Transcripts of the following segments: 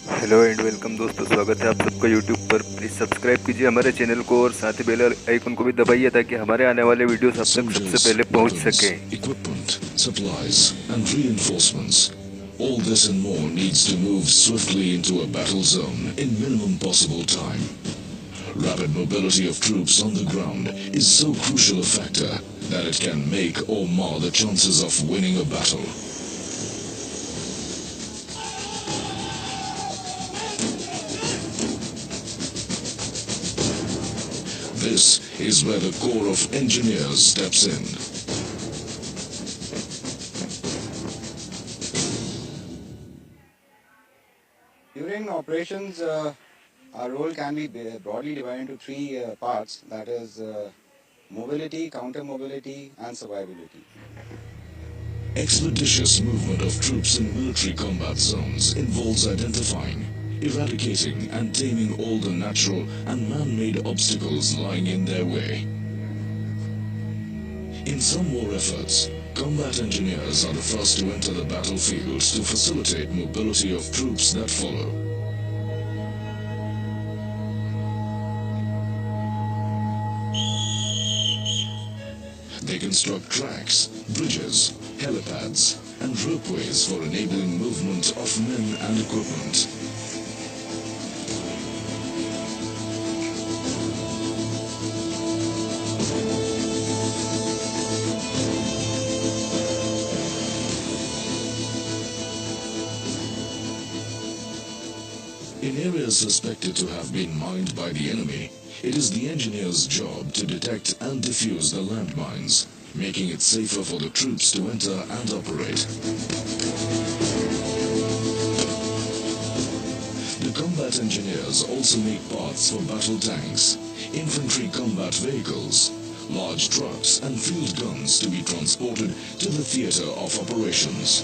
Hello and welcome दोस्तों, स्वागत है आप सबका यूट्यूब पर। प्लीज़ सब्सक्राइब कीजिए हमारे चैनल को और साथ ही बेल आइकन को भी दबाइए ताकि हमारे आने वाले वीडियोस आप तक सबसे Soldiers, पहले पहुंच weapons, सकें। equipment, supplies, and reinforcements. All this and more needs to move swiftly into a battle zone in minimum possible time. Rapid mobility of troops on the ground is so crucial a factor that it can make or mar the chances of winning a battle. This is where the Corps of Engineers steps in. During operations, our role can be broadly divided into three parts, that is mobility, counter-mobility and survivability. Expeditious movement of troops in military combat zones involves identifying, eradicating and taming all the natural and man-made obstacles lying in their way. In some war efforts, combat engineers are the first to enter the battlefield to facilitate mobility of troops that follow. They construct tracks, bridges, helipads, and ropeways for enabling movement of men and equipment. In areas suspected to have been mined by the enemy, it is the engineer's job to detect and defuse the landmines, making it safer for the troops to enter and operate. The combat engineers also make parts for battle tanks, infantry combat vehicles, large trucks and field guns to be transported to the theater of operations.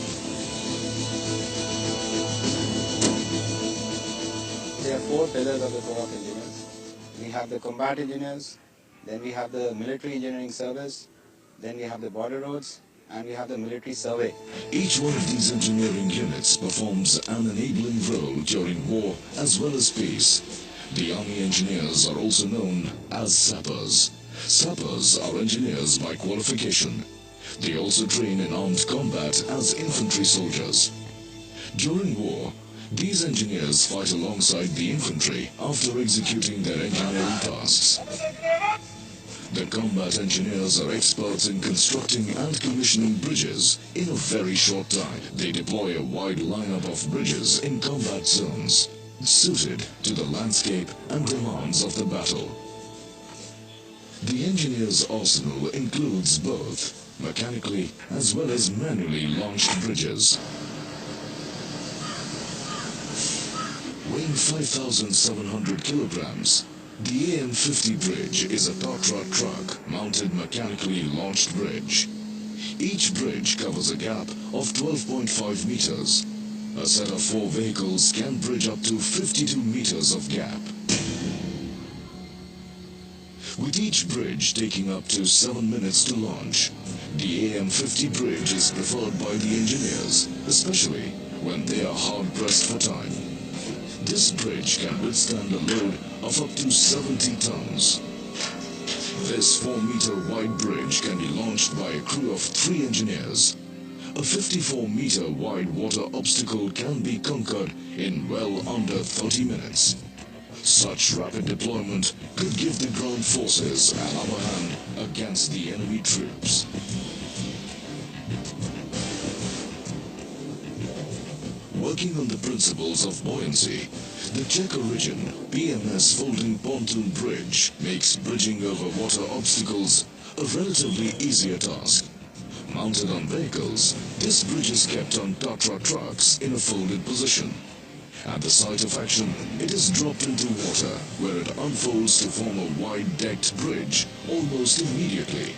There are four pillars of the Corps of Engineers. We have the combat engineers, then we have the military engineering service, then we have the border roads, and we have the military survey. Each one of these engineering units performs an enabling role during war as well as peace. The Army engineers are also known as sappers. Sappers are engineers by qualification. They also train in armed combat as infantry soldiers. During war, these engineers fight alongside the infantry after executing their engineering tasks. The combat engineers are experts in constructing and commissioning bridges in a very short time. They deploy a wide lineup of bridges in combat zones, suited to the landscape and demands of the battle. The engineer's arsenal includes both mechanically as well as manually launched bridges. Weighing 5,700 kilograms, the AM-50 bridge is a Tatra truck mounted mechanically launched bridge. Each bridge covers a gap of 12.5 meters. A set of 4 vehicles can bridge up to 52 meters of gap. With each bridge taking up to 7 minutes to launch, the AM-50 bridge is preferred by the engineers, especially when they are hard-pressed for time. This bridge can withstand a load of up to 70 tons. This 4-meter wide bridge can be launched by a crew of 3 engineers. A 54-meter wide water obstacle can be conquered in well under 30 minutes. Such rapid deployment could give the ground forces an upper hand against the enemy troops. Working on the principles of buoyancy, the Czech origin PMS folding pontoon bridge makes bridging over water obstacles a relatively easier task. Mounted on vehicles, this bridge is kept on Tatra trucks in a folded position. At the site of action, it is dropped into water, where it unfolds to form a wide-decked bridge almost immediately.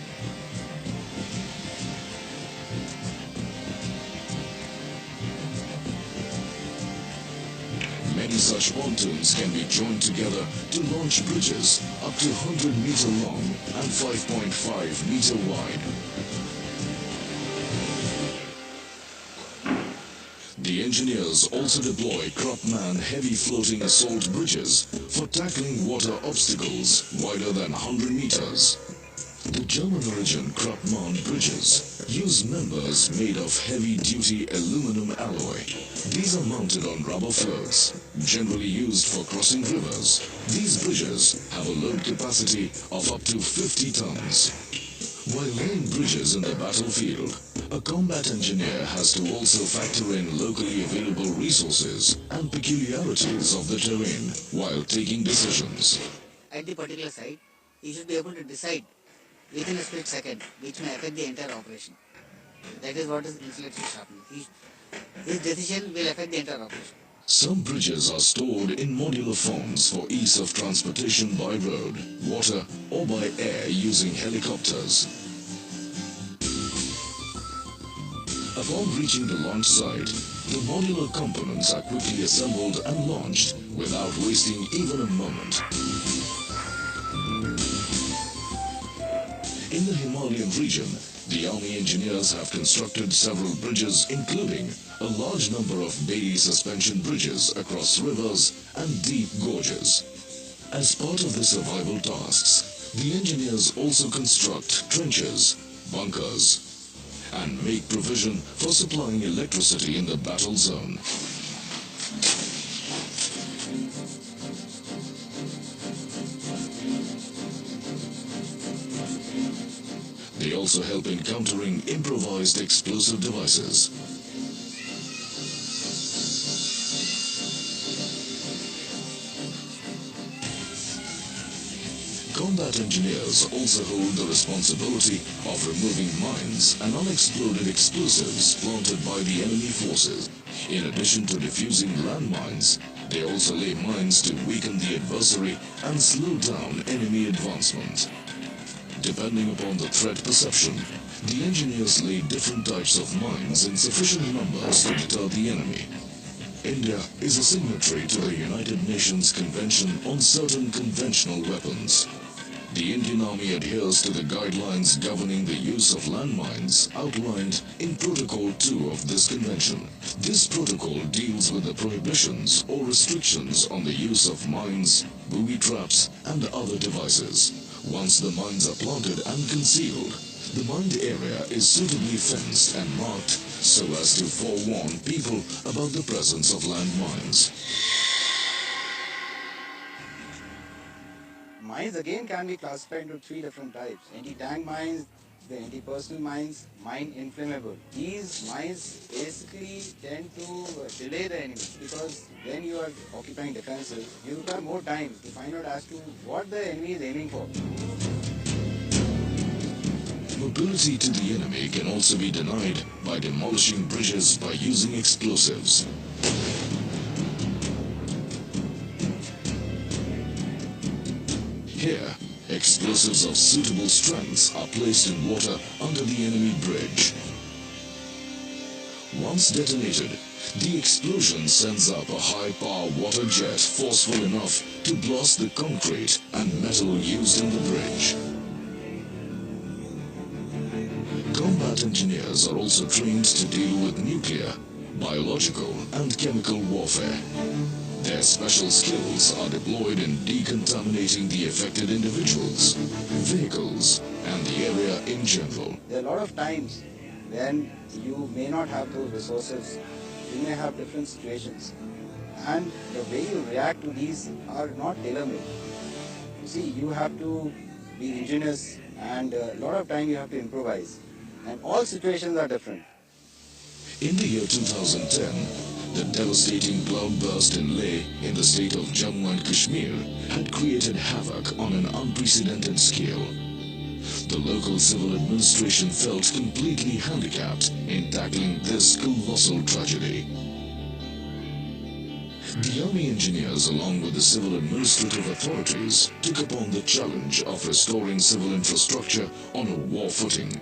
Many such pontoons can be joined together to launch bridges up to 100-meter long and 5.5-meter wide. The engineers also deploy Kruppman heavy floating assault bridges for tackling water obstacles wider than 100 meters. The German origin Kruppman bridges use members made of heavy-duty aluminum alloy. These are mounted on rubber floats, generally used for crossing rivers. These bridges have a load capacity of up to 50 tons. While laying bridges in the battlefield, a combat engineer has to also factor in locally available resources and peculiarities of the terrain while taking decisions. At the particular site, he should be able to decide within a split second, which may affect the entire operation. That is what is intellectual sharpening. His decision will affect the entire operation. Some bridges are stored in modular forms for ease of transportation by road, water, or by air using helicopters. Upon reaching the launch site, the modular components are quickly assembled and launched without wasting even a moment. In the Himalayan region, the Army engineers have constructed several bridges, including a large number of bailey suspension bridges across rivers and deep gorges. As part of the survival tasks, the engineers also construct trenches, bunkers, and make provision for supplying electricity in the battle zone. They also help in countering improvised explosive devices. Combat engineers also hold the responsibility of removing mines and unexploded explosives planted by the enemy forces. In addition to defusing landmines, they also lay mines to weaken the adversary and slow down enemy advancement. Depending upon the threat perception, the engineers lay different types of mines in sufficient numbers to deter the enemy. India is a signatory to the United Nations Convention on Certain Conventional Weapons. The Indian Army adheres to the guidelines governing the use of landmines outlined in Protocol 2 of this convention. This protocol deals with the prohibitions or restrictions on the use of mines, booby traps, and other devices. Once the mines are planted and concealed, the mined area is suitably fenced and marked so as to forewarn people about the presence of landmines. Mines again can be classified into three different types: anti-tank mines, the anti-personnel mines, mine inflammable. These mines basically tend to delay the enemy, because when you are occupying defenses, you require more time to find out as to what the enemy is aiming for. Mobility to the enemy can also be denied by demolishing bridges by using explosives. Here, explosives of suitable strengths are placed in water under the enemy bridge. Once detonated, the explosion sends up a high-power water jet forceful enough to blast the concrete and metal used in the bridge. Combat engineers are also trained to deal with nuclear, biological, and chemical warfare. Their special skills are deployed in decontaminating the affected individuals, vehicles, and the area in general. There are a lot of times when you may not have those resources, you may have different situations, and the way you react to these are not tailor-made. You see, you have to be ingenious, and a lot of time you have to improvise, and all situations are different. In the year 2010, the devastating cloudburst in Leh in the state of Jammu and Kashmir had created havoc on an unprecedented scale. The local civil administration felt completely handicapped in tackling this colossal tragedy. The Army engineers, along with the civil administrative authorities, took upon the challenge of restoring civil infrastructure on a war footing.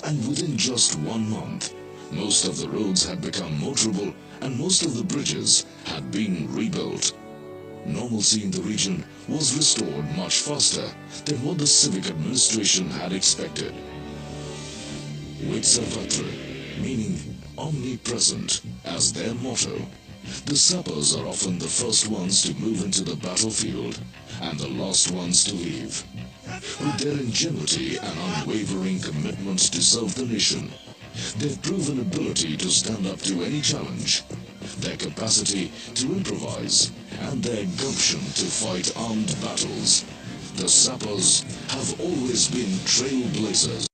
And within just 1 month, most of the roads had become motorable and most of the bridges had been rebuilt. Normalcy in the region was restored much faster than what the civic administration had expected. Vitsavatra, meaning omnipresent as their motto. The sappers are often the first ones to move into the battlefield and the last ones to leave. With their ingenuity and unwavering commitment to serve the nation, their proven ability to stand up to any challenge, their capacity to improvise, and their gumption to fight armed battles, the sappers have always been trailblazers.